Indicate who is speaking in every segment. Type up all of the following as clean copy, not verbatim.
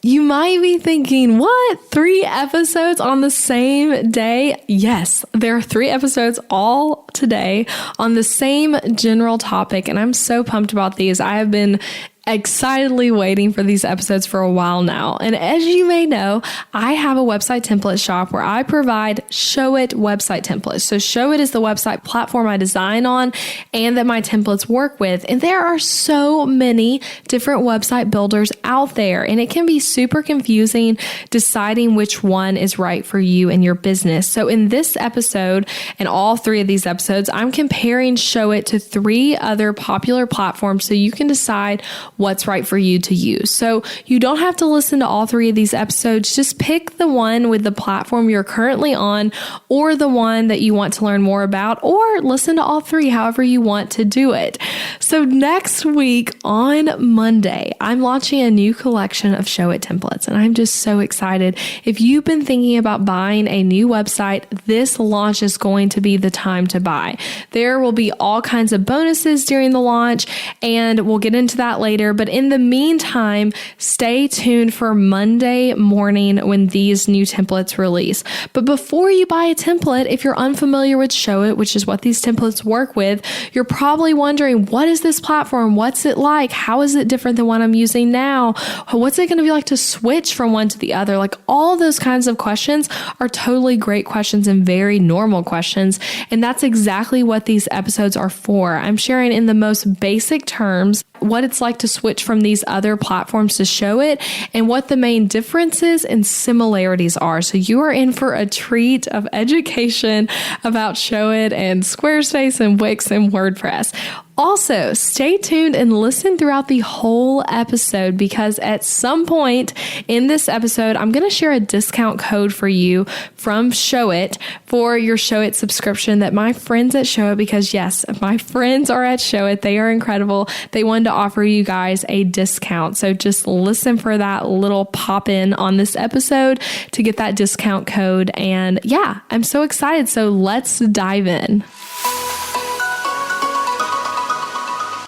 Speaker 1: You might be thinking, what? 3 episodes on the same day? Yes, there are 3 episodes all today on the same general topic, and I'm so pumped about these. I have been excitedly waiting for these episodes for a while now. And as you may know, I have a website template shop where I provide Showit website templates. So Showit is the website platform I design on and that my templates work with. And there are so many different website builders out there, and it can be super confusing deciding which one is right for you and your business. So in this episode and all 3 of these episodes, I'm comparing Showit to 3 other popular platforms so you can decide what's right for you to use. So you don't have to listen to all 3 of these episodes. Just pick the one with the platform you're currently on, or the one that you want to learn more about, or listen to all 3, however you want to do it. So next week on Monday, I'm launching a new collection of Showit templates, and I'm just so excited. If you've been thinking about buying a new website, this launch is going to be the time to buy. There will be all kinds of bonuses during the launch, and we'll get into that later. But in the meantime, stay tuned for Monday morning when these new templates release. But before you buy a template, if you're unfamiliar with Showit, which is what these templates work with, you're probably wondering, what is this platform? What's it like? How is it different than what I'm using now? What's it going to be like to switch from one to the other? Like, all those kinds of questions are totally great questions and very normal questions. And that's exactly what these episodes are for. I'm sharing in the most basic terms what it's like to switch from these other platforms to Showit and what the main differences and similarities are. So you are in for a treat of education about Showit and Squarespace and Wix and WordPress. Also, stay tuned and listen throughout the whole episode, because at some point in this episode, I'm going to share a discount code for you from Showit for your Showit subscription that my friends at Showit, because yes, my friends are at Showit, they are incredible. They wanted to offer you guys a discount. So just listen for that little pop in on this episode to get that discount code. And yeah, I'm so excited. So let's dive in.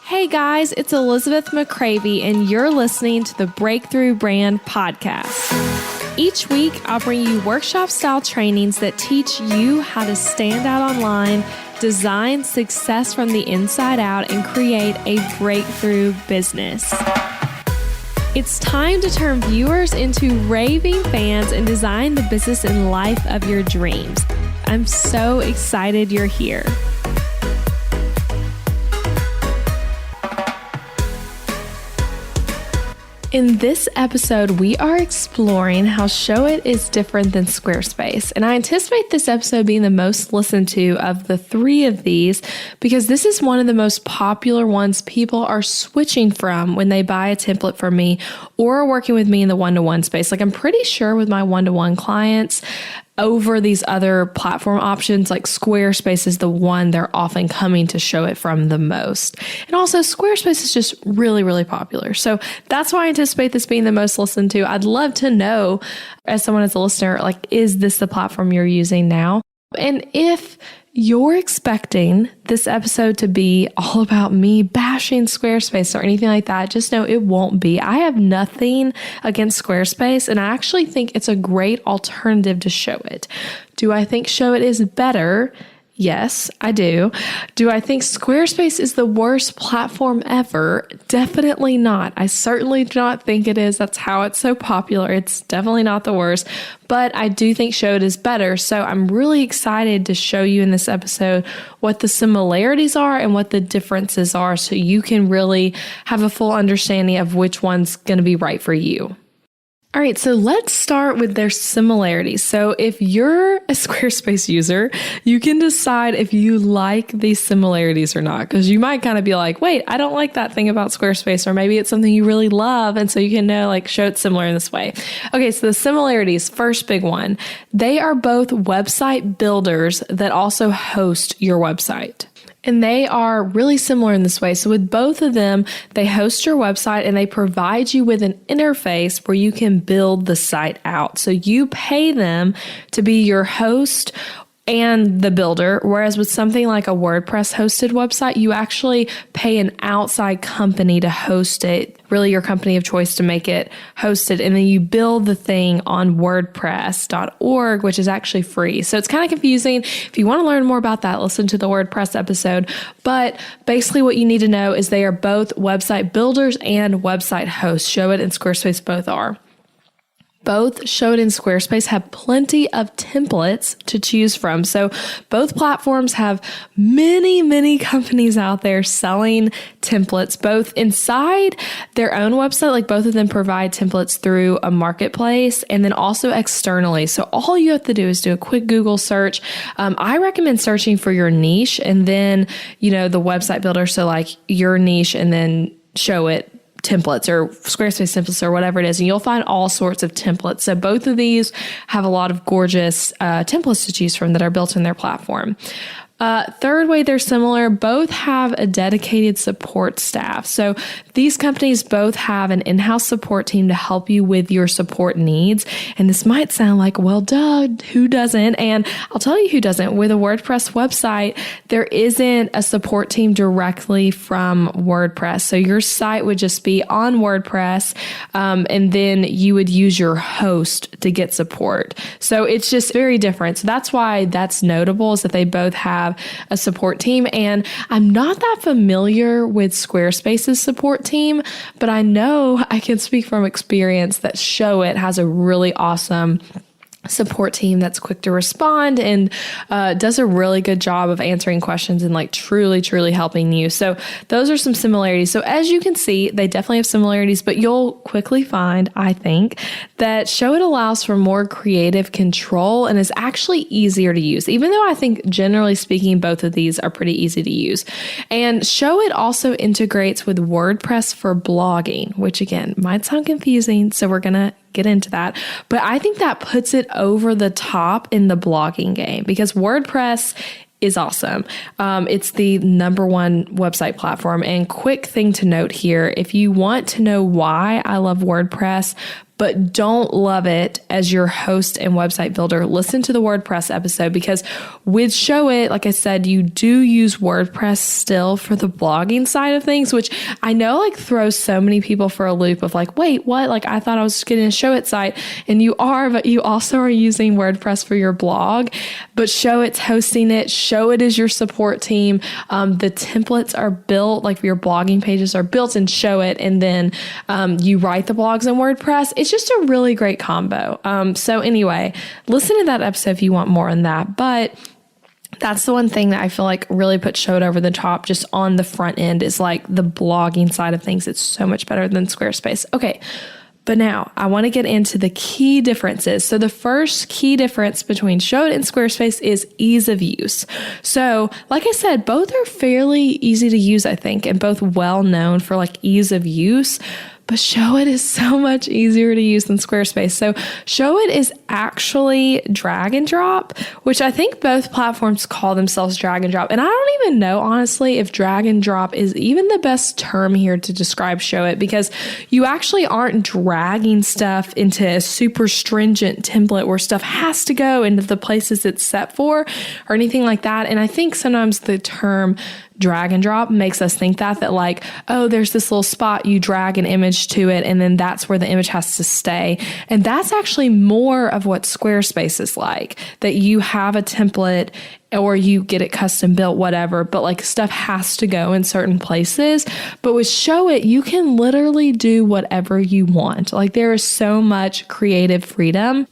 Speaker 1: Hey guys, it's Elizabeth McCravey, and you're listening to the Breakthrough Brand Podcast. Each week, I'll bring you workshop-style trainings that teach you how to stand out online, design success from the inside out, and create a breakthrough business. It's time to turn viewers into raving fans and design the business and life of your dreams. I'm so excited you're here. In this episode, we are exploring how Showit is different than Squarespace. And I anticipate this episode being the most listened to of the 3 of these, because this is one of the most popular ones people are switching from when they buy a template from me or are working with me in the one-to-one space. Like, I'm pretty sure with my one-to-one clients, over these other platform options, like Squarespace is the one they're often coming to Showit from the most. And also Squarespace is just really, really popular. So that's why I anticipate this being the most listened to. I'd love to know, as someone as a listener, like, is this the platform you're using now? And if you're expecting this episode to be all about me bashing Squarespace or anything like that, just know it won't be. I have nothing against Squarespace, and I actually think it's a great alternative to Showit. Do I think Showit is better? Yes, I do. Do I think Squarespace is the worst platform ever? Definitely not. I certainly do not think it is. That's how it's so popular. It's definitely not the worst, but I do think Showit is better. So I'm really excited to show you in this episode what the similarities are and what the differences are, so you can really have a full understanding of which one's going to be right for you. All right, so let's start with their similarities. So if you're a Squarespace user, you can decide if you like these similarities or not, because you might kind of be like, wait, I don't like that thing about Squarespace, or maybe it's something you really love. And so you can know, like, show it similar in this way. Okay, so the similarities, first big one, they are both website builders that also host your website. And they are really similar in this way. So with both of them, they host your website and they provide you with an interface where you can build the site out. So you pay them to be your host and the builder, whereas with something like a WordPress hosted website, you actually pay an outside company to host it really your company of choice to make it hosted. And then you build the thing on WordPress.org, which is actually free. So it's kind of confusing. If you want to learn more about that, listen to the WordPress episode. But basically what you need to know is they are both website builders and website hosts. Showit and Squarespace both are. Both Showit and Squarespace have plenty of templates to choose from. So both platforms have many companies out there selling templates, both inside their own website, like both of them provide templates through a marketplace, and then also externally. So all you have to do is do a quick Google search. I recommend searching for your niche and then, the website builder. So like your niche and then Showit templates or Squarespace templates or whatever it is, and you'll find all sorts of templates. So both of these have a lot of gorgeous templates to choose from that are built in their platform. Third way they're similar, both have a dedicated support staff. So these companies both have an in-house support team to help you with your support needs. And this might sound like, well, duh, who doesn't? And I'll tell you who doesn't. With a WordPress website, there isn't a support team directly from WordPress. So your site would just be on WordPress, and then you would use your host to get support. So it's just very different. So that's why that's notable, is that they both have a support team. And I'm not that familiar with Squarespace's support team, but I know I can speak from experience that Showit has a really awesome support team that's quick to respond and does a really good job of answering questions and like truly helping you. So those are some similarities. So as you can see, they definitely have similarities, but you'll quickly find, I think, that Showit allows for more creative control and is actually easier to use, even though I think generally speaking, both of these are pretty easy to use. And Showit also integrates with WordPress for blogging, which again, might sound confusing. So we're going to get into that. But I think that puts it over the top in the blogging game because WordPress is awesome. It's the number one website platform. And quick thing to note here, if you want to know why I love WordPress, but don't love it as your host and website builder, listen to the WordPress episode, because with Showit, like I said, you do use WordPress still for the blogging side of things, which I know like throws so many people for a loop of like, wait, what? Like I thought I was just getting a Showit site, and you are, but you also are using WordPress for your blog, but Showit's hosting it. Showit is your support team. The templates are built, like your blogging pages are built in Showit, and then you write the blogs in WordPress. It's just a really great combo. So anyway, listen to that episode if you want more on that. But that's the one thing that I feel like really put Showit over the top just on the front end is like the blogging side of things. It's so much better than Squarespace. Okay. But now I want to get into the key differences. So the first key difference between Showit and Squarespace is ease of use. So like I said, both are fairly easy to use, I think, and both well known for like ease of use. But Showit is so much easier to use than Squarespace. So Showit is actually drag and drop, which I think both platforms call themselves drag and drop. And I don't even know, honestly, if drag and drop is even the best term here to describe Showit, because you actually aren't dragging stuff into a super stringent template where stuff has to go into the places it's set for or anything like that. And I think sometimes the term drag and drop makes us think that like, oh, there's this little spot, you drag an image to it, and then that's where the image has to stay. And that's actually more of what Squarespace is like, that you have a template or you get it custom built, whatever, but like stuff has to go in certain places. But with Showit, you can literally do whatever you want. Like there is so much creative freedom.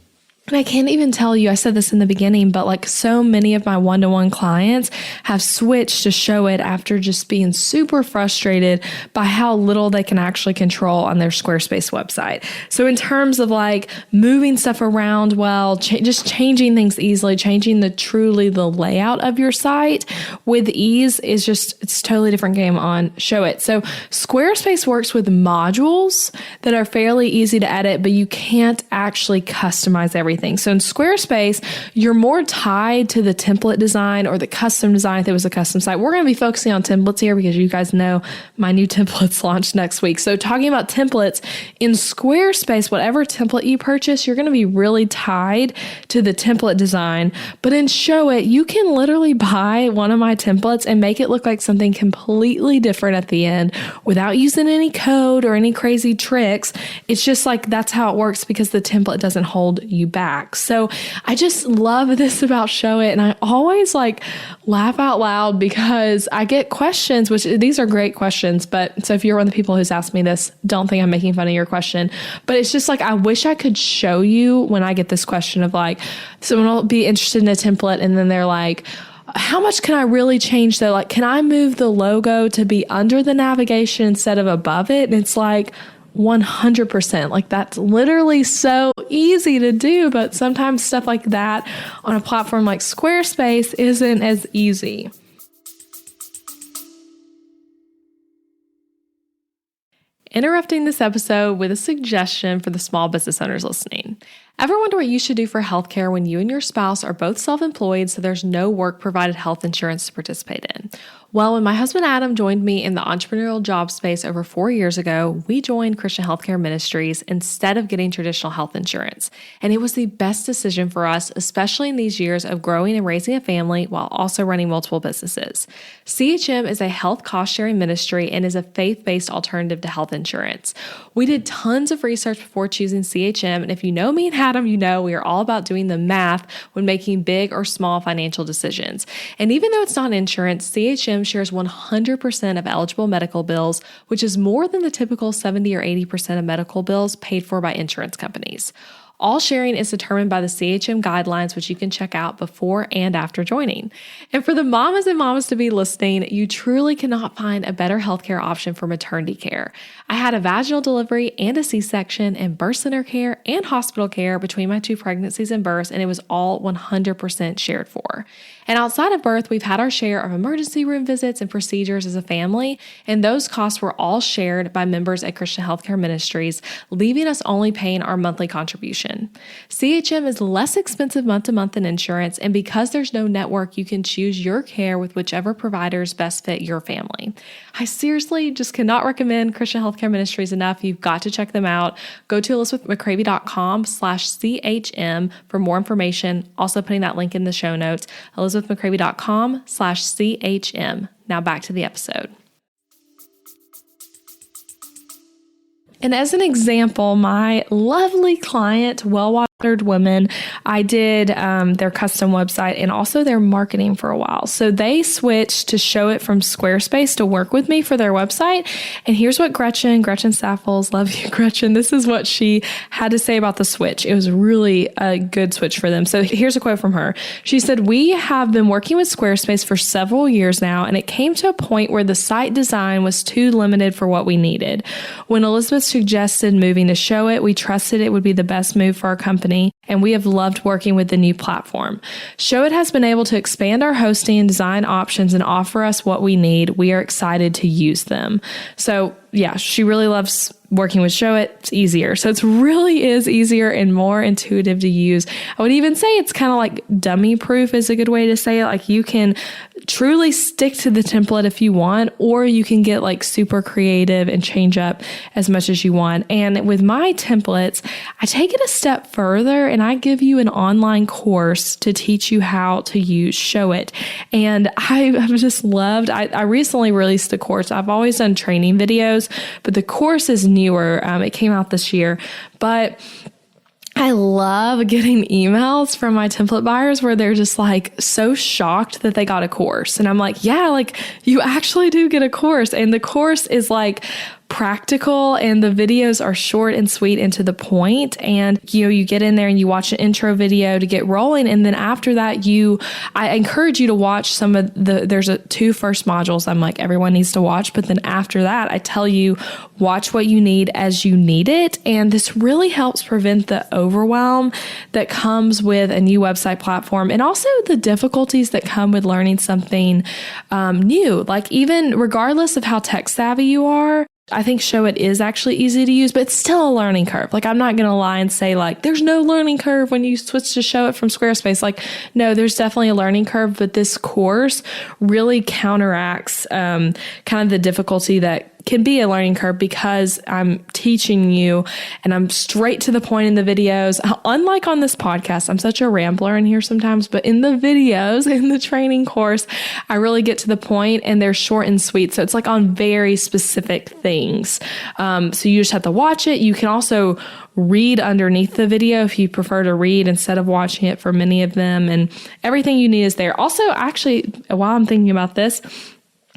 Speaker 1: And I can't even tell you, I said this in the beginning, but like so many of my one-to-one clients have switched to Showit after just being super frustrated by how little they can actually control on their Squarespace website. So in terms of like moving stuff around, well, just changing things easily, changing the layout of your site with ease is just, it's a totally different game on Showit. So Squarespace works with modules that are fairly easy to edit, but you can't actually customize everything. everything. So in Squarespace, you're more tied to the template design or the custom design if it was a custom site. We're going to be focusing on templates here because you guys know my new templates launch next week. So talking about templates in Squarespace, whatever template you purchase, you're going to be really tied to the template design. But in Showit, you can literally buy one of my templates and make it look like something completely different at the end without using any code or any crazy tricks. It's just like that's how it works because the template doesn't hold you back. So I just love this about Showit, and I always like laugh out loud because I get questions, which these are great questions, but so if you're one of the people who's asked me this, don't think I'm making fun of your question, but it's just like I wish I could show you when I get this question of like, someone will be interested in a template and then they're like, how much can I really change though? Like, can I move the logo to be under the navigation instead of above it? And it's like 100%. Like, that's literally so easy to do, but sometimes stuff like that on a platform like Squarespace isn't as easy. Interrupting this episode with a suggestion for the small business owners listening. Ever wonder what you should do for healthcare when you and your spouse are both self-employed so there's no work-provided health insurance to participate in? Well, when my husband Adam joined me in the entrepreneurial job space over 4 years ago, we joined Christian Healthcare Ministries instead of getting traditional health insurance. And it was the best decision for us, especially in these years of growing and raising a family while also running multiple businesses. CHM is a health cost-sharing ministry and is a faith-based alternative to health insurance. We did tons of research before choosing CHM, and if you know me and Adam, you know we are all about doing the math when making big or small financial decisions. And even though it's not insurance, CHM shares 100% of eligible medical bills, which is more than the typical 70 or 80% of medical bills paid for by insurance companies. All sharing is determined by the CHM guidelines, which you can check out before and after joining. And for the mamas and mamas to be listening, you truly cannot find a better healthcare option for maternity care. I had a vaginal delivery and a C-section and birth center care and hospital care between my 2 pregnancies and births, and it was all 100% shared for. And outside of birth, we've had our share of emergency room visits and procedures as a family, and those costs were all shared by members at Christian Healthcare Ministries, leaving us only paying our monthly contribution. CHM is less expensive month to month than insurance, and because there's no network, you can choose your care with whichever providers best fit your family. I seriously just cannot recommend Christian Healthcare Ministries enough. You've got to check them out. Go to elizabethmccravey.com/CHM for more information. Also putting that link in the show notes, elizabethmccravey.com/CHM. Now back to the episode. And as an example, my lovely client, Well-Watered Women, I did their custom website and also their marketing for a while. So they switched to Showit from Squarespace to work with me for their website. And here's what Gretchen Saffels, love you, Gretchen. This is what she had to say about the switch. It was really a good switch for them. So here's a quote from her. She said, "We have been working with Squarespace for several years now, and it came to a point where the site design was too limited for what we needed. When Elizabeth suggested moving to Showit, we trusted it would be the best move for our company, and we have loved working with the new platform. Showit has been able to expand our hosting and design options and offer us what we need. We are excited to use them." So yeah, she really loves working with Showit. It's easier. So it really is easier and more intuitive to use. I would even say it's kind of like dummy proof is a good way to say it. Like, you can truly stick to the template if you want, or you can get like super creative and change up as much as you want. And with my templates, I take it a step further and I give you an online course to teach you how to use Showit. And I've just loved, I recently released a course. I've always done training videos, but the course is newer. It came out this year, but I love getting emails from my template buyers where they're just like so shocked that they got a course. And I'm like, yeah, like you actually do get a course. And the course is like practical and the videos are short and sweet and to the point. And, you get in there and you watch an intro video to get rolling. And then after that, I encourage you to watch some of there's 2 first modules I'm like, everyone needs to watch. But then after that, I tell you, watch what you need as you need it. And this really helps prevent the overwhelm that comes with a new website platform and also the difficulties that come with learning something new. Like, even regardless of how tech savvy you are, I think Showit is actually easy to use, but it's still a learning curve. Like, I'm not going to lie and say like, there's no learning curve when you switch to Showit from Squarespace. Like, no, there's definitely a learning curve, but this course really counteracts kind of the difficulty that can be a learning curve because I'm teaching you and I'm straight to the point in the videos. Unlike on this podcast, I'm such a rambler in here sometimes, but in the videos, in the training course, I really get to the point and they're short and sweet. So it's like on very specific things. So you just have to watch it. You can also read underneath the video if you prefer to read instead of watching it for many of them, and everything you need is there. Also, actually, while I'm thinking about this,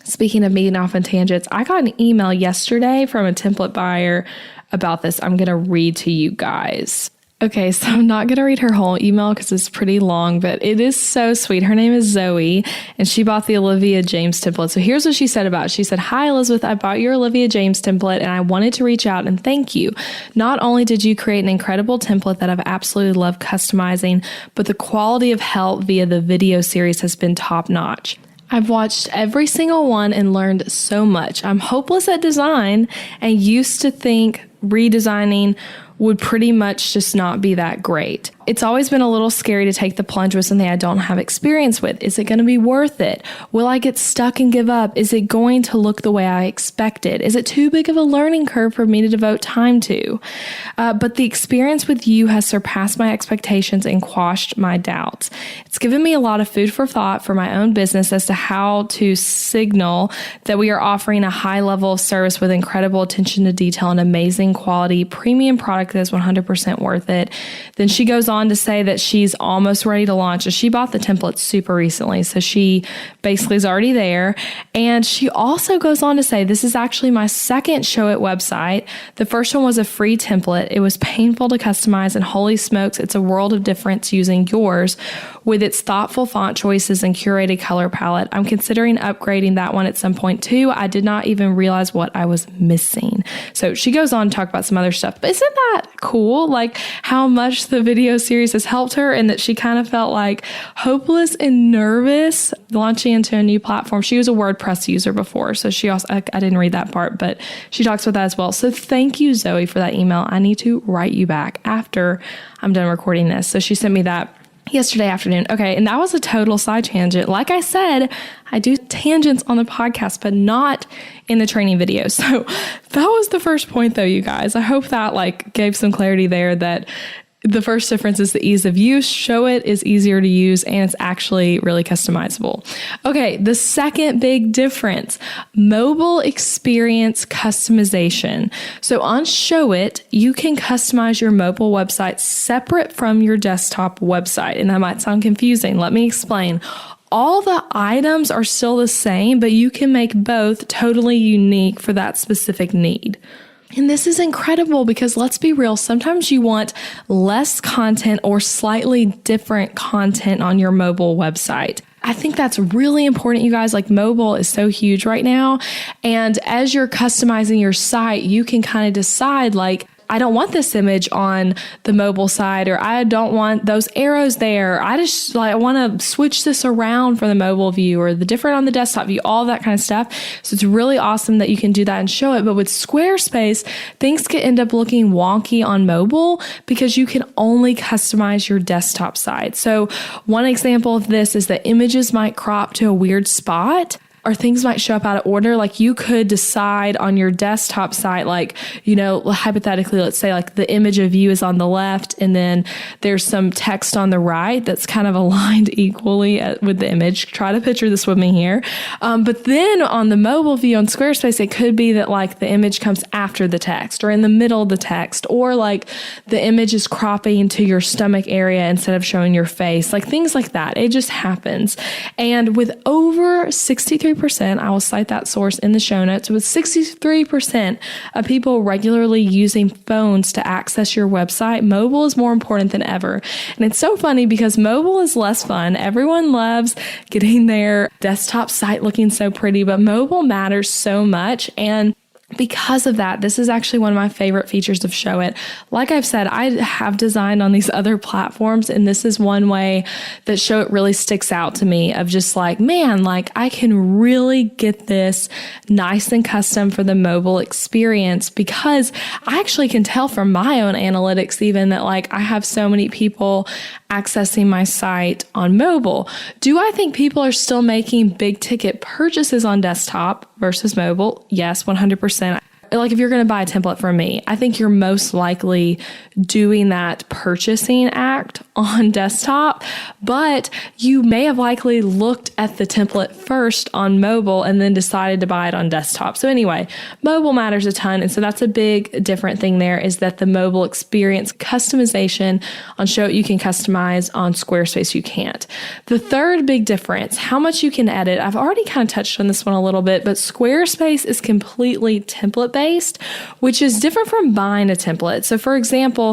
Speaker 1: speaking of me getting off on tangents, I got an email yesterday from a template buyer about this. I'm going to read to you guys. Okay, so I'm not going to read her whole email because it's pretty long, but it is so sweet. Her name is Zoe, and she bought the Olivia James template. So here's what she said about it. She said, "Hi, Elizabeth. I bought your Olivia James template, and I wanted to reach out and thank you. Not only did you create an incredible template that I've absolutely loved customizing, but the quality of help via the video series has been top notch. I've watched every single one and learned so much. I'm hopeless at design and used to think redesigning would pretty much just not be that great. It's always been a little scary to take the plunge with something I don't have experience with. Is it going to be worth it? Will I get stuck and give up? Is it going to look the way I expected? Is it too big of a learning curve for me to devote time to? But the experience with you has surpassed my expectations and quashed my doubts. It's given me a lot of food for thought for my own business as to how to signal that we are offering a high level of service with incredible attention to detail and amazing quality premium product that is 100% worth it." Then she goes on to say that she's almost ready to launch. She bought the template super recently, so she basically is already there. And she also goes on to say, "This is actually my second Showit website. The first one was a free template. It was painful to customize, and holy smokes, it's a world of difference using yours with its thoughtful font choices and curated color palette. I'm considering upgrading that one at some point too. I did not even realize what I was missing." So she goes on to talk about some other stuff, but isn't that cool? Like how much the video series has helped her, and that she kind of felt like hopeless and nervous launching into a new platform. She was a WordPress user before, so she also, I didn't read that part, but she talks about that as well. So thank you, Zoe, for that email. I need to write you back after I'm done recording this. So she sent me that yesterday afternoon. Okay, and that was a total side tangent. Like I said, I do tangents on the podcast, but not in the training video. So that was the first point though, you guys. I hope that gave some clarity there, that the first difference is the ease of use. Showit is easier to use and it's actually really customizable. Okay, the second big difference, mobile experience customization. So on Showit, you can customize your mobile website separate from your desktop website. And that might sound confusing. Let me explain. All the items are still the same, but you can make both totally unique for that specific need. And this is incredible because let's be real, sometimes you want less content or slightly different content on your mobile website. I think that's really important, you guys. Like mobile is so huge right now. And as you're customizing your site, you can kind of decide I don't want this image on the mobile side, or I don't want those arrows there. I want to switch this around for the mobile view or the different on the desktop view, all that kind of stuff. So it's really awesome that you can do that and Showit. But with Squarespace, things can end up looking wonky on mobile because you can only customize your desktop side. So one example of this is that images might crop to a weird spot, or things might show up out of order. Like you could decide on your desktop site, hypothetically, let's say the image of you is on the left and then there's some text on the right that's kind of aligned equally with the image. Try to picture this with me here. But then on the mobile view on Squarespace, it could be that the image comes after the text or in the middle of the text, or the image is cropping to your stomach area instead of showing your face, things like that. It just happens. And with over 63%, I will cite that source in the show notes, with 63% of people regularly using phones to access your website, mobile is more important than ever. And it's so funny because mobile is less fun. Everyone loves getting their desktop site looking so pretty, but mobile matters so much. And because of that, this is actually one of my favorite features of Showit. Like I've said, I have designed on these other platforms, and this is one way that Showit really sticks out to me of just like, man, like I can really get this nice and custom for the mobile experience, because I actually can tell from my own analytics even that like I have so many people accessing my site on mobile. Do I think people are still making big ticket purchases on desktop versus mobile? Yes, 100%. Like if you're going to buy a template from me, I think you're most likely doing that purchasing act on desktop, but you may have likely looked at the template first on mobile and then decided to buy it on desktop. So anyway, mobile matters a ton. And so that's a big different thing there, is that the mobile experience customization on Showit you can customize, on Squarespace you can't. The third big difference, how much you can edit. I've already kind of touched on this one a little bit, but Squarespace is completely template-based, which is different from buying a template. So for example,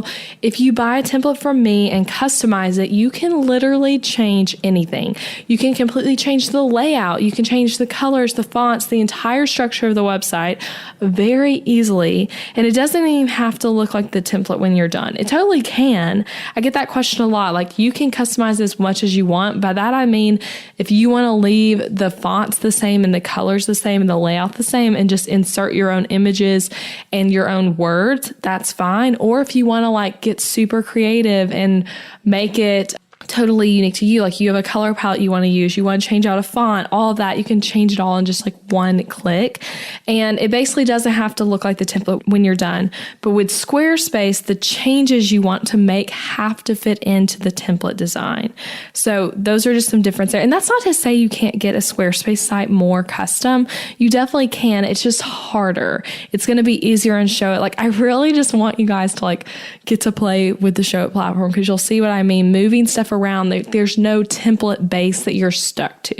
Speaker 1: if you buy a template from me and customize it, you can literally change anything. You can completely change the layout. You can change the colors, the fonts, the entire structure of the website very easily. And it doesn't even have to look like the template when you're done. It totally can. I get that question a lot. Like, you can customize as much as you want. By that, I mean, if you want to leave the fonts the same and the colors the same and the layout the same and just insert your own images and your own words, that's fine. Or if you want to like get super creative and make it totally unique to you, like you have a color palette you want to use, you want to change out a font, all of that, you can change it all in just like one click. And it basically doesn't have to look like the template when you're done. But with Squarespace, the changes you want to make have to fit into the template design. So those are just some differences there. And that's not to say you can't get a Squarespace site more custom. You definitely can. It's just harder. It's going to be easier and Showit. Like, I really just want you guys to like get to play with the Showit platform, because you'll see what I mean. Moving stuff around, there's no template base that you're stuck to.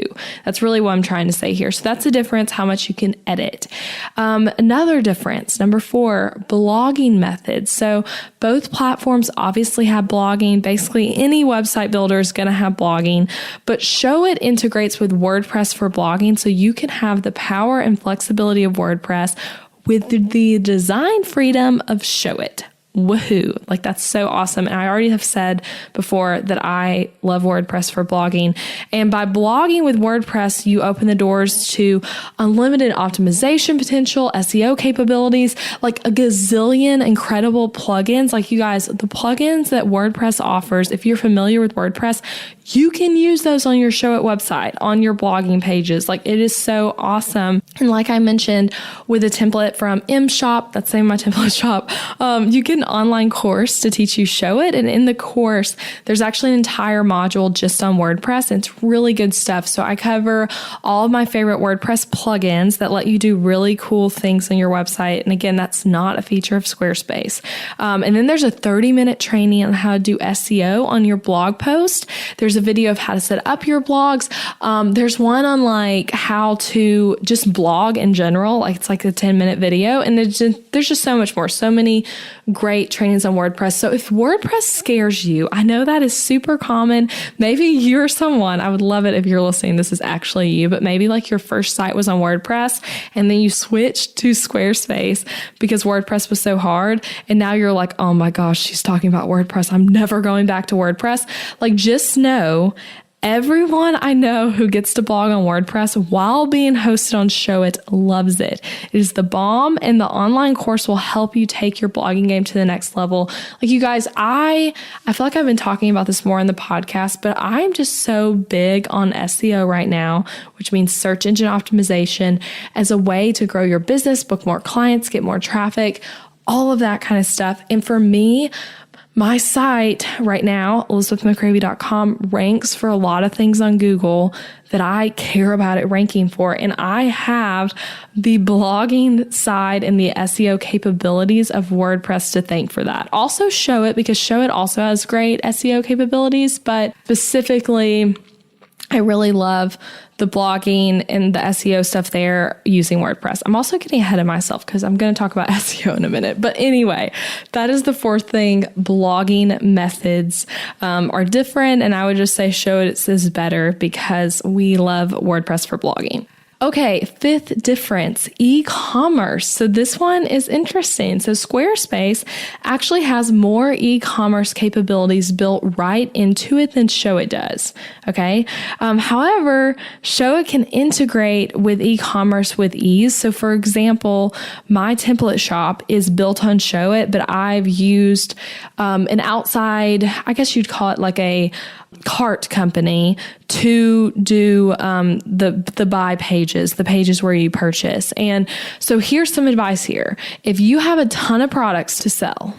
Speaker 1: That's really what I'm trying to say here. So that's the difference, how much you can edit. Another difference, number 4, blogging methods. So both platforms obviously have blogging. Basically, any website builder is going to have blogging, but Showit integrates with WordPress for blogging, so you can have the power and flexibility of WordPress with the design freedom of Showit. Woohoo. Like, that's so awesome. And I already have said before that I love WordPress for blogging. And by blogging with WordPress, you open the doors to unlimited optimization potential, SEO capabilities, like a gazillion incredible plugins. Like, you guys, the plugins that WordPress offers, if you're familiar with WordPress, you can use those on your Showit website, on your blogging pages. Like, it is so awesome. And like I mentioned, with a template from MShop, that's the name of my template shop, you get an online course to teach you Showit. And in the course, there's actually an entire module just on WordPress. And it's really good stuff. So I cover all of my favorite WordPress plugins that let you do really cool things on your website. And again, that's not a feature of Squarespace. And then there's a 30-minute training on how to do SEO on your blog post. There's a video of how to set up your blogs. There's one on like how to just blog in general. Like, it's like a 10-minute video. And there's just so much more. So many great trainings on WordPress. So if WordPress scares you, I know that is super common. Maybe you're someone, I would love it if you're listening, this is actually you, but maybe like your first site was on WordPress and then you switched to Squarespace because WordPress was so hard. And now you're like, oh my gosh, she's talking about WordPress. I'm never going back to WordPress. Like, just know everyone I know who gets to blog on WordPress while being hosted on Showit loves it. It is the bomb, and the online course will help you take your blogging game to the next level. Like, you guys, I feel like I've been talking about this more in the podcast, but I'm just so big on SEO right now, which means search engine optimization, as a way to grow your business, book more clients, get more traffic, all of that kind of stuff. And for me, my site right now, ElizabethMcCravey.com, ranks for a lot of things on Google that I care about it ranking for. And I have the blogging side and the SEO capabilities of WordPress to thank for that. Also Showit, because Showit also has great SEO capabilities, but specifically, I really love the blogging and the SEO stuff there using WordPress. I'm also getting ahead of myself because I'm going to talk about SEO in a minute. But anyway, that is the fourth thing. Blogging methods are different. And I would just say Showit is better because we love WordPress for blogging. Okay, fifth difference, e-commerce. So this one is interesting. So Squarespace actually has more e-commerce capabilities built right into it than Showit does. Okay. However, Showit can integrate with e-commerce with ease. So for example, my template shop is built on Showit, but I've used an outside, I guess you'd call it like a cart company to do the buy pages, the pages where you purchase. And so here's some advice here. If you have a ton of products to sell,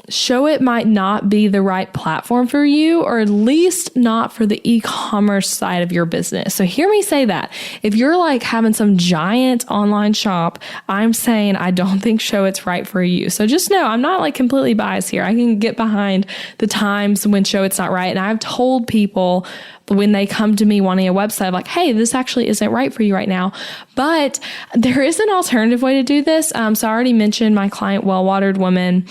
Speaker 1: Showit might not be the right platform for you, or at least not for the e-commerce side of your business. So hear me say that. If you're like having some giant online shop, I'm saying I don't think Showit's right for you. So just know I'm not like completely biased here. I can get behind the times when Showit's not right. And I've told people when they come to me wanting a website, like, hey, this actually isn't right for you right now. But there is an alternative way to do this. So I already mentioned my client, Well-Watered Woman,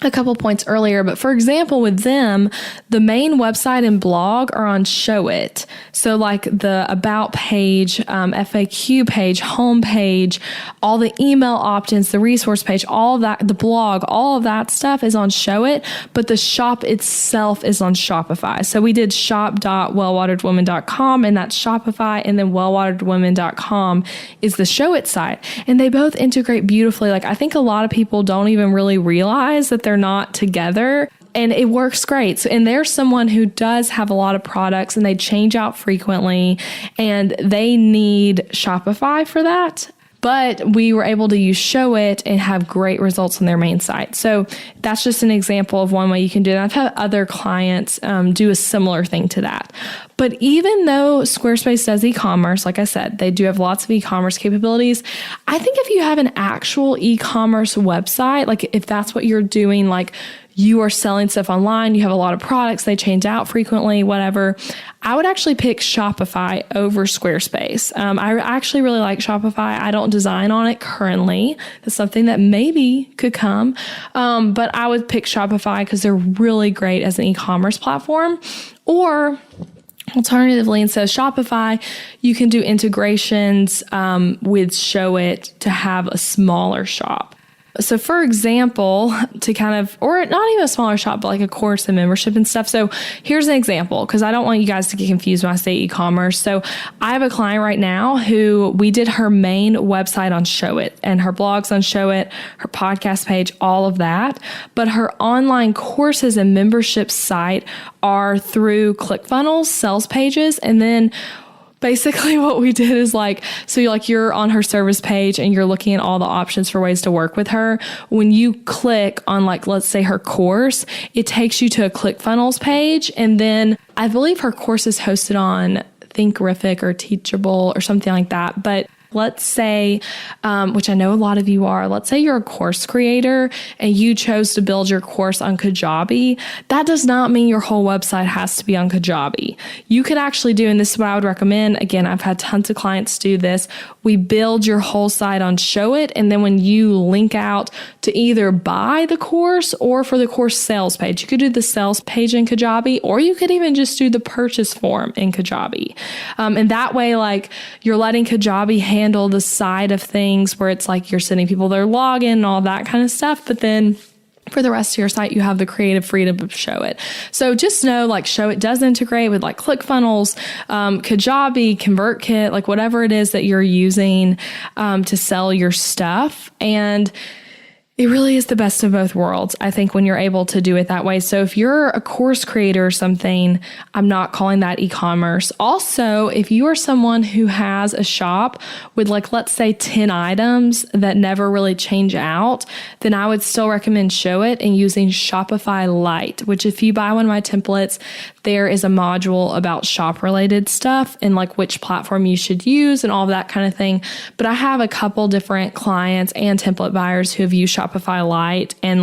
Speaker 1: a couple points earlier, but for example, with them, the main website and blog are on Showit. So like the about page, FAQ page, home page, all the email opt-ins, the resource page, all of that, the blog, all of that stuff is on Showit, but the shop itself is on Shopify. So we did shop.wellwateredwoman.com, and that's Shopify, and then wellwateredwoman.com is the Showit site. And they both integrate beautifully. Like I think a lot of people don't even really realize that they're not together, and it works great. So, and there's someone who does have a lot of products and they change out frequently and they need Shopify for that. But we were able to use Showit and have great results on their main site. So that's just an example of one way you can do that. I've had other clients do a similar thing to that. But even though Squarespace does e-commerce, like I said, they do have lots of e-commerce capabilities. I think if you have an actual e-commerce website, like if that's what you're doing, like you are selling stuff online, you have a lot of products, they change out frequently, whatever, I would actually pick Shopify over Squarespace. I actually really like Shopify. I don't design on it currently. That's something that maybe could come. But I would pick Shopify because they're really great as an e-commerce platform. Or alternatively, instead of Shopify, you can do integrations with Showit to have a smaller shop. So for example, to kind of, or not even a smaller shop, but like a course and membership and stuff. So here's an example, because I don't want you guys to get confused when I say e-commerce. So I have a client right now who we did her main website on Showit and her blogs on Showit, her podcast page, all of that. But her online courses and membership site are through ClickFunnels, sales pages, and then basically what we did is you're on her service page and you're looking at all the options for ways to work with her. When you click on let's say her course, it takes you to a ClickFunnels page. And then I believe her course is hosted on Thinkific or Teachable or something like that. But let's say, which I know a lot of you are, let's say you're a course creator and you chose to build your course on Kajabi. That does not mean your whole website has to be on Kajabi. You could actually do, and this is what I would recommend. Again, I've had tons of clients do this. We build your whole site on Showit. And then when you link out to either buy the course or for the course sales page, you could do the sales page in Kajabi, or you could even just do the purchase form in Kajabi. And that way, you're letting Kajabi handle the side of things where it's you're sending people their login and all that kind of stuff. But then for the rest of your site, you have the creative freedom of Showit. So just know Showit does integrate with ClickFunnels, Kajabi, ConvertKit, whatever it is that you're using to sell your stuff. And it really is the best of both worlds, I think, when you're able to do it that way. So if you're a course creator or something, I'm not calling that e-commerce. Also, if you are someone who has a shop with let's say 10 items that never really change out, then I would still recommend Showit and using Shopify Lite, which if you buy one of my templates, there is a module about shop related stuff and which platform you should use and all of that kind of thing. But I have a couple different clients and template buyers who have used Shopify Lite, and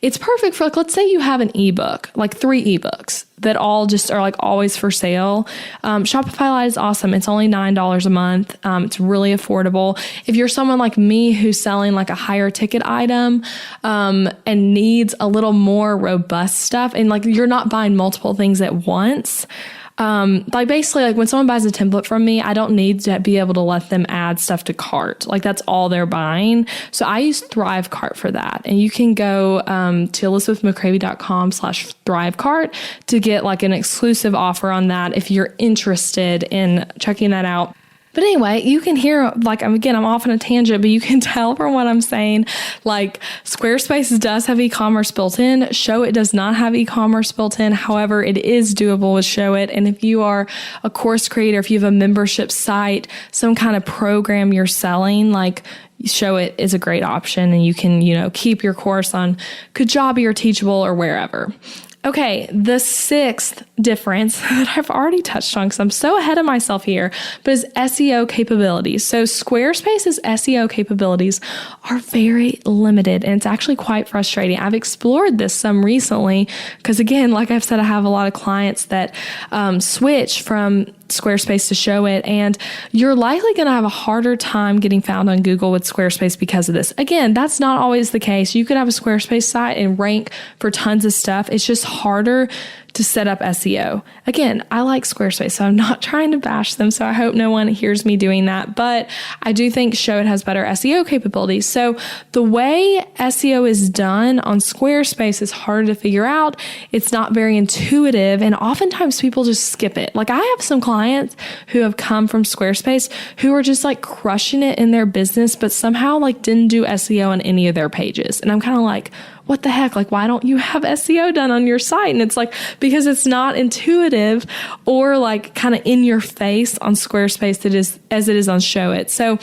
Speaker 1: it's perfect for let's say you have an ebook, 3 ebooks that all just are always for sale. Shopify Lite is awesome. It's only $9 a month. It's really affordable. If you're someone like me who's selling a higher ticket item and needs a little more robust stuff, and you're not buying multiple things at once, Like basically like when someone buys a template from me, I don't need to be able to let them add stuff to cart. Like that's all they're buying. So I use ThriveCart for that. And you can go to elizabethmccravey.com/ThriveCart to get like an exclusive offer on that if you're interested in checking that out. But anyway, you can hear, like, I'm off on a tangent, but you can tell from what I'm saying, like, Squarespace does have e-commerce built in. Showit does not have e-commerce built in. However, it is doable with Showit. And if you are a course creator, if you have a membership site, some kind of program you're selling, like, Showit is a great option. And you can, keep your course on Kajabi or Teachable or wherever. Okay, the sixth difference that I've already touched on because I'm so ahead of myself here, but is SEO capabilities. So Squarespace's SEO capabilities are very limited, and it's actually quite frustrating. I've explored this some recently because, again, like I've said, I have a lot of clients that switch from Squarespace to Showit, and you're likely going to have a harder time getting found on Google with Squarespace because of this. Again, that's not always the case. You could have a Squarespace site and rank for tons of stuff. It's just harder to set up SEO. Again, I like Squarespace, so I'm not trying to bash them, so I hope no one hears me doing that, but I do think Showit has better SEO capabilities. So the way SEO is done on Squarespace is harder to figure out. It's not very intuitive, and oftentimes people just skip it. Like I have some clients who have come from Squarespace who are just like crushing it in their business, but somehow like didn't do SEO on any of their pages. And I'm kind of like, what the heck? Like, why don't you have SEO done on your site? And it's like, because it's not intuitive or like kind of in your face on Squarespace as it is on Showit. So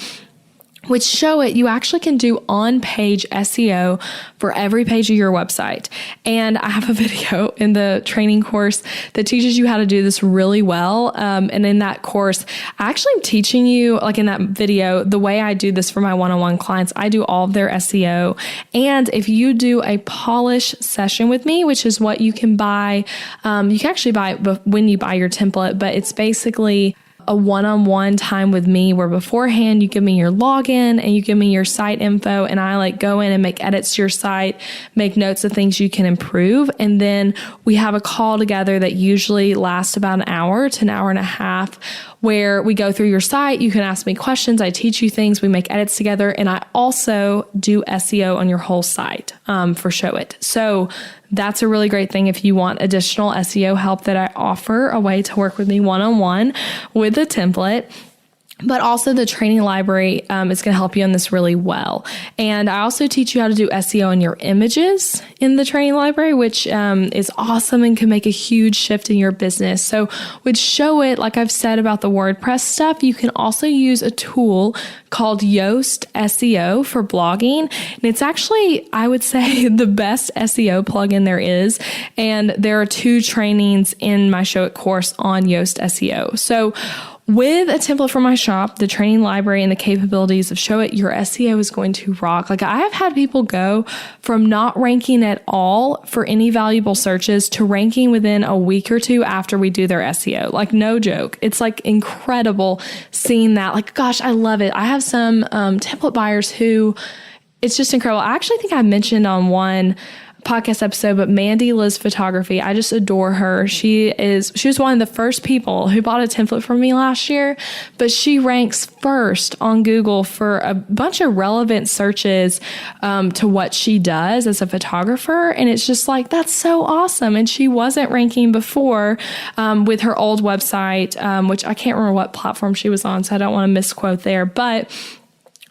Speaker 1: with Showit, you actually can do on-page SEO for every page of your website. And I have a video in the training course that teaches you how to do this really well. And in that course, I actually am teaching you, like in that video, the way I do this for my one-on-one clients. I do all of their SEO. And if you do a polish session with me, which is what you can buy, you can actually buy it when you buy your template, but it's basically a one-on-one time with me where beforehand you give me your login and you give me your site info, and I like go in and make edits to your site, make notes of things you can improve. And then we have a call together that usually lasts about an hour to an hour and a half where we go through your site. You can ask me questions. I teach you things. We make edits together. And I also do SEO on your whole site for Showit. So that's a really great thing if you want additional SEO help, that I offer a way to work with me one-on-one with a template. But also the training library is going to help you on this really well. And I also teach you how to do SEO in your images in the training library, which is awesome and can make a huge shift in your business. So with Showit, like I've said about the WordPress stuff, you can also use a tool called Yoast SEO for blogging. And it's actually, I would say, the best SEO plugin there is. And there are 2 trainings in my Showit course on Yoast SEO. So with a template from my shop, the training library, and the capabilities of Showit, your SEO is going to rock. Like I have had people go from not ranking at all for any valuable searches to ranking within a week or 2 after we do their SEO. Like no joke. It's like incredible seeing that. Like, gosh, I love it. I have some template buyers who, it's just incredible. I actually think I mentioned on one podcast episode, but Mandy Liz Photography, I just adore her. She was one of the first people who bought a template from me last year, but she ranks first on Google for a bunch of relevant searches to what she does as a photographer. And it's just like, that's so awesome. And she wasn't ranking before with her old website, which I can't remember what platform she was on, so I don't want to misquote there, but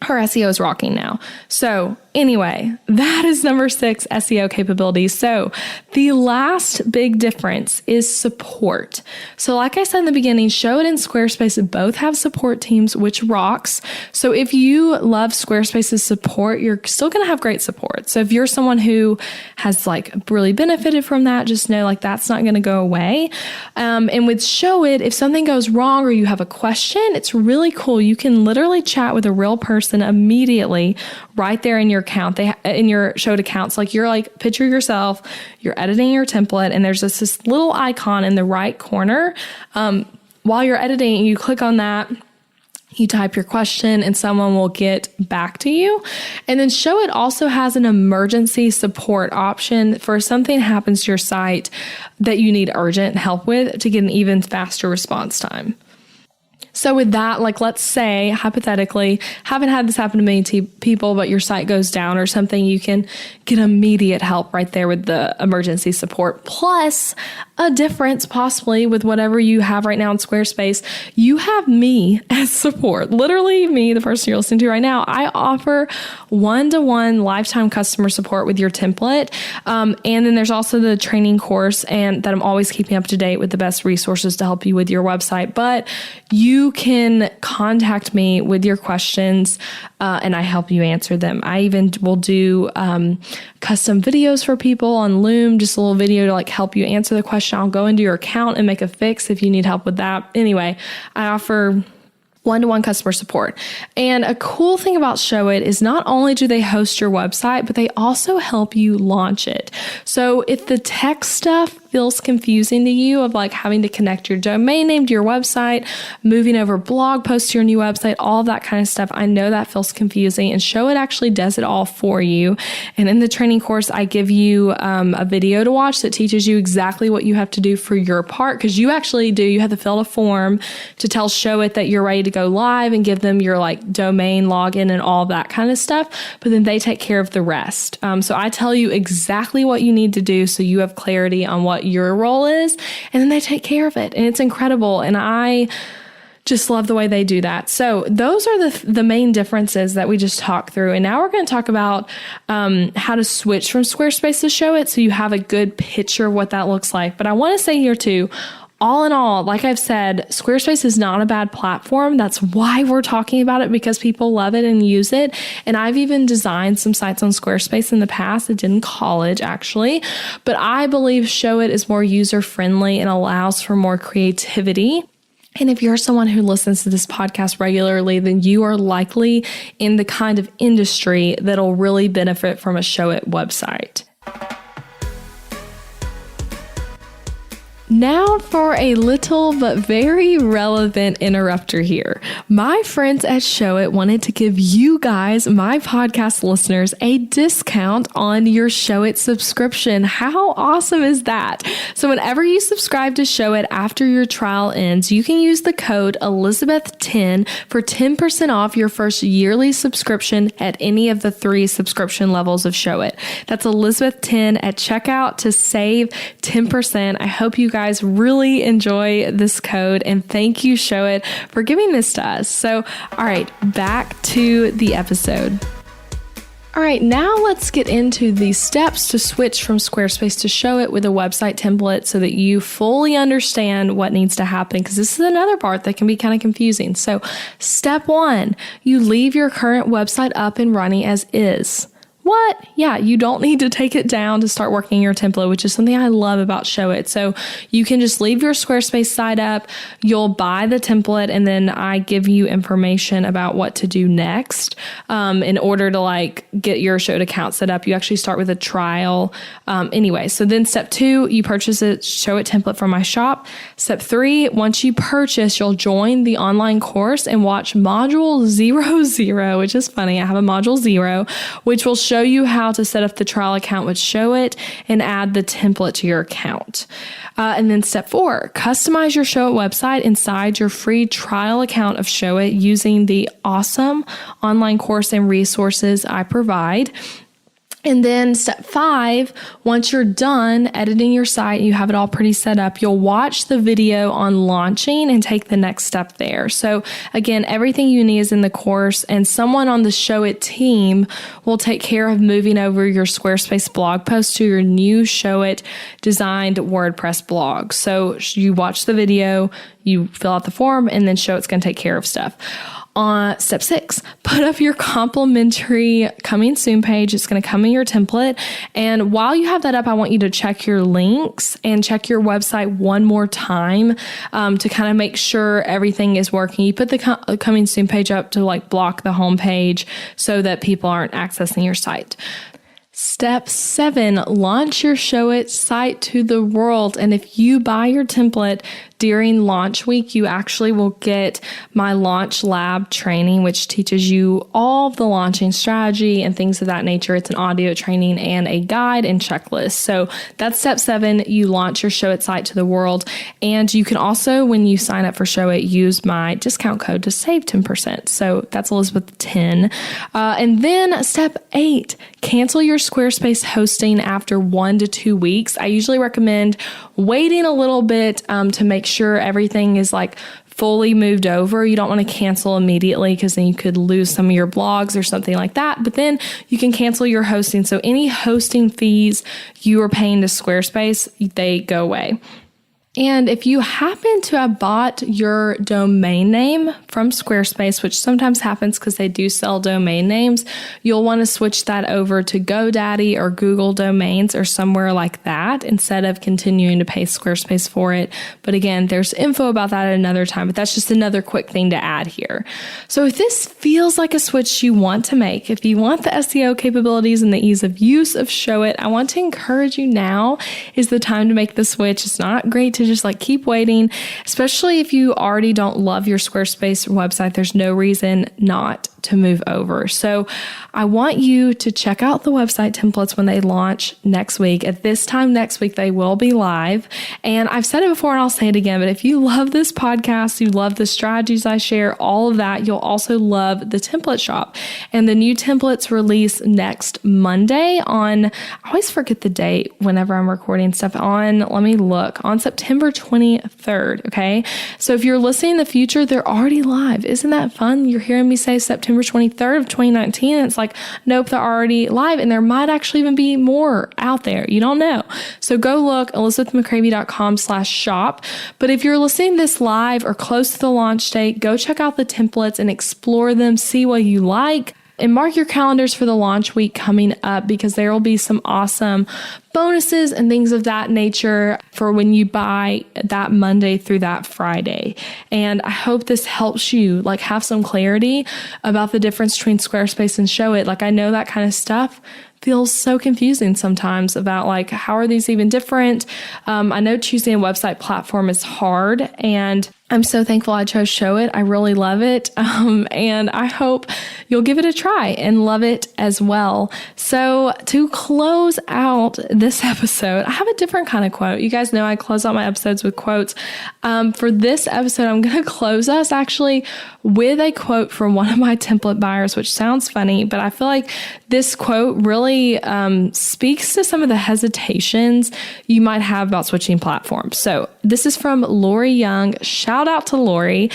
Speaker 1: her SEO is rocking now. So anyway, that is number 6, SEO capabilities. So the last big difference is support. So like I said in the beginning, Showit and Squarespace both have support teams, which rocks. So if you love Squarespace's support, you're still going to have great support. So if you're someone who has like really benefited from that, just know like that's not going to go away. And with Showit, if something goes wrong or you have a question, it's really cool. You can literally chat with a real person immediately right there in your account, in your Showit accounts. Like you're like, picture yourself, you're editing your template, and there's this little icon in the right corner. While you're editing, you click on that, You type your question and someone will get back to you. And then Showit also has an emergency support option for if something happens to your site that you need urgent help with to get an even faster response time. So with that, like let's say hypothetically, haven't had this happen to many people, but your site goes down or something, you can get immediate help right there with the emergency support. Plus a difference possibly with whatever you have right now in Squarespace. You have me as support, literally me, the person you're listening to right now. I offer one-to-one lifetime customer support with your template. And then there's also the training course and that I'm always keeping up to date with the best resources to help you with your website. But you can contact me with your questions and I help you answer them. I even will do custom videos for people on Loom, just a little video to like help you answer the question. I'll go into your account and make a fix if you need help with that. Anyway, I offer one-to-one customer support. And a cool thing about Showit is not only do they host your website, but they also help you launch it. So if the tech stuff feels confusing to you of like having to connect your domain name to your website, moving over blog posts to your new website, all of that kind of stuff, I know that feels confusing and Showit actually does it all for you. And in the training course, I give you a video to watch that teaches you exactly what you have to do for your part because you actually do. You have to fill out a form to tell Showit that you're ready to go live and give them your like domain login and all that kind of stuff. But then they take care of the rest. So I tell you exactly what you need to do so you have clarity on what your role is, and then they take care of it. And it's incredible. And I just love the way they do that. So those are the main differences that we just talked through. And now we're going to talk about how to switch from Squarespace to Showit so you have a good picture of what that looks like. But I want to say here too, all in all, like I've said, Squarespace is not a bad platform. That's why we're talking about it, because people love it and use it. And I've even designed some sites on Squarespace in the past. I did in college, actually. But I believe Showit is more user-friendly and allows for more creativity. And if you're someone who listens to this podcast regularly, then you are likely in the kind of industry that'll really benefit from a Showit website. Now for a little but very relevant interrupter here. My friends at Showit wanted to give you guys, my podcast listeners, a discount on your Showit subscription. How awesome is that? So whenever you subscribe to Showit after your trial ends, you can use the code Elizabeth10 for 10% off your first yearly subscription at any of the 3 subscription levels of Showit. That's Elizabeth10 at checkout to save 10%. I hope you guys really enjoy this code, and thank you, Showit, for giving this to us. So, all right, back to the episode. All right, now let's get into the steps to switch from Squarespace to Showit with a website template so that you fully understand what needs to happen, because this is another part that can be kind of confusing. So, step 1, you leave your current website up and running as is. What? Yeah, you don't need to take it down to start working your template, which is something I love about Showit. So you can just leave your Squarespace site up, you'll buy the template, and then I give you information about what to do next. In order to like get your Showit account set up, you actually start with a trial. Anyway, so then step 2, you purchase a Showit template from my shop. Step 3, once you purchase, you'll join the online course and watch module 00, which is funny. I have a module 0, which will show you how to set up the trial account with Showit and add the template to your account. And then step 4, customize your Showit website inside your free trial account of Showit using the awesome online course and resources I provide. And then step 5, once you're done editing your site, you have it all pretty set up, you'll watch the video on launching and take the next step there. So again, everything you need is in the course, and someone on the Showit team will take care of moving over your Squarespace blog post to your new Showit designed WordPress blog. So you watch the video, you fill out the form, and then Showit's going to take care of stuff. On step 6, put up your complimentary coming soon page. It's going to come in your template. And while you have that up, I want you to check your links and check your website one more time to kind of make sure everything is working. You put the coming soon page up to like block the home page so that people aren't accessing your site. Step 7, launch your Showit site to the world. And if you buy your template during launch week, you actually will get my launch lab training, which teaches you all of the launching strategy and things of that nature. It's an audio training and a guide and checklist. So that's step 7. You launch your Showit site to the world. And you can also, when you sign up for Showit, use my discount code to save 10%. So that's Elizabeth 10. And then step 8, cancel your Squarespace hosting after 1 to 2 weeks. I usually recommend waiting a little bit to make sure everything is like fully moved over. You don't want to cancel immediately because then you could lose some of your blogs or something like that. But then you can cancel your hosting. So any hosting fees you are paying to Squarespace, they go away. And if you happen to have bought your domain name from Squarespace, which sometimes happens because they do sell domain names, you'll want to switch that over to GoDaddy or Google Domains or somewhere like that instead of continuing to pay Squarespace for it. But again, there's info about that at another time, but that's just another quick thing to add here. So if this feels like a switch you want to make, if you want the SEO capabilities and the ease of use of Showit, I want to encourage you now is the time to make the switch. It's not great to just like keep waiting, especially if you already don't love your Squarespace website. There's no reason not to move over. So I want you to check out the website templates when they launch next week. At this time next week, they will be live. And I've said it before and I'll say it again, but if you love this podcast, you love the strategies I share, all of that, you'll also love the template shop. And the new templates release next Monday on, I always forget the date whenever I'm recording stuff let me look, on September 23rd. Okay. So if you're listening in the future, they're already live. Isn't that fun? You're hearing me say September 23rd of 2019. And it's like, nope, they're already live. And there might actually even be more out there. You don't know. So go look, elizabethmccravey.com/shop. But if you're listening to this live or close to the launch date, go check out the templates and explore them, see what you like. And mark your calendars for the launch week coming up because there will be some awesome bonuses and things of that nature for when you buy that Monday through that Friday. And I hope this helps you like have some clarity about the difference between Squarespace and Showit. Like I know that kind of stuff feels so confusing sometimes about like, how are these even different? I know choosing a website platform is hard and I'm so thankful I chose Showit. I really love it. And I hope you'll give it a try and love it as well. So to close out this episode, I have a different kind of quote. You guys know I close out my episodes with quotes. For this episode, I'm going to close us actually with a quote from one of my template buyers, which sounds funny, but I feel like this quote really speaks to some of the hesitations you might have about switching platforms. So this is from Lori Young. Shout out to Lori.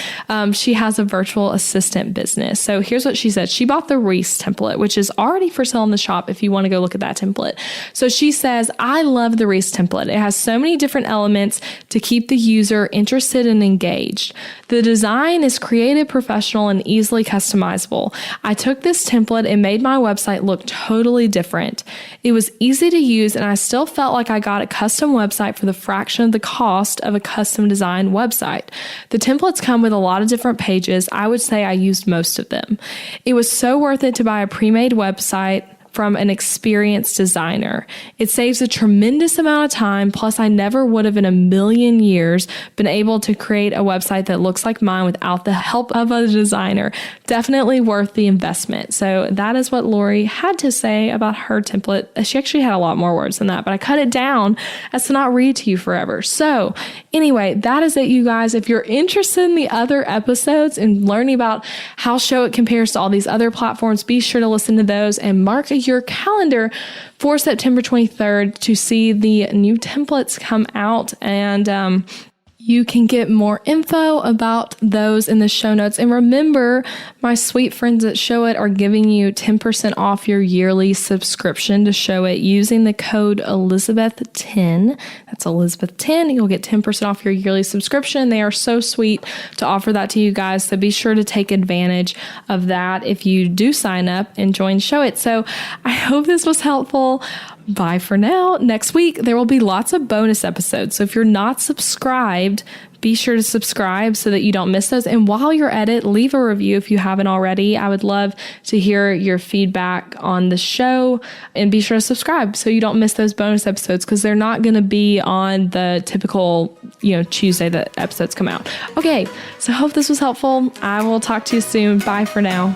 Speaker 1: She has a virtual assistant business. So here's what she said. She bought the Reese template, which is already for sale in the shop if you want to go look at that template. So she says, I love the Reese template. It has so many different elements to keep the user interested and engaged. The design is creative, professional, and easily customizable. I took this template and made my website look totally different. It was easy to use, and I still felt like I got a custom website for the fraction of the cost of a custom design website. The templates come with a lot of different pages. I would say I used most of them. It was so worth it to buy a pre-made website from an experienced designer. It saves a tremendous amount of time. Plus, I never would have in a million years been able to create a website that looks like mine without the help of a designer. Definitely worth the investment. So that is what Lori had to say about her template. She actually had a lot more words than that, but I cut it down as to not read to you forever. So anyway, that is it, you guys. If you're interested in the other episodes and learning about how Showit compares to all these other platforms, be sure to listen to those and mark your calendar for September 23rd to see the new templates come out. And you can get more info about those in the show notes. And remember, my sweet friends at Showit are giving you 10% off your yearly subscription to Showit using the code Elizabeth10. That's Elizabeth10. You'll get 10% off your yearly subscription. They are so sweet to offer that to you guys. So be sure to take advantage of that if you do sign up and join Showit. So I hope this was helpful. Bye for now. Next week, there will be lots of bonus episodes. So if you're not subscribed, be sure to subscribe so that you don't miss those. And while you're at it, leave a review if you haven't already. I would love to hear your feedback on the show, and be sure to subscribe so you don't miss those bonus episodes, because they're not going to be on the typical, Tuesday that episodes come out. Okay, so I hope this was helpful. I will talk to you soon. Bye for now.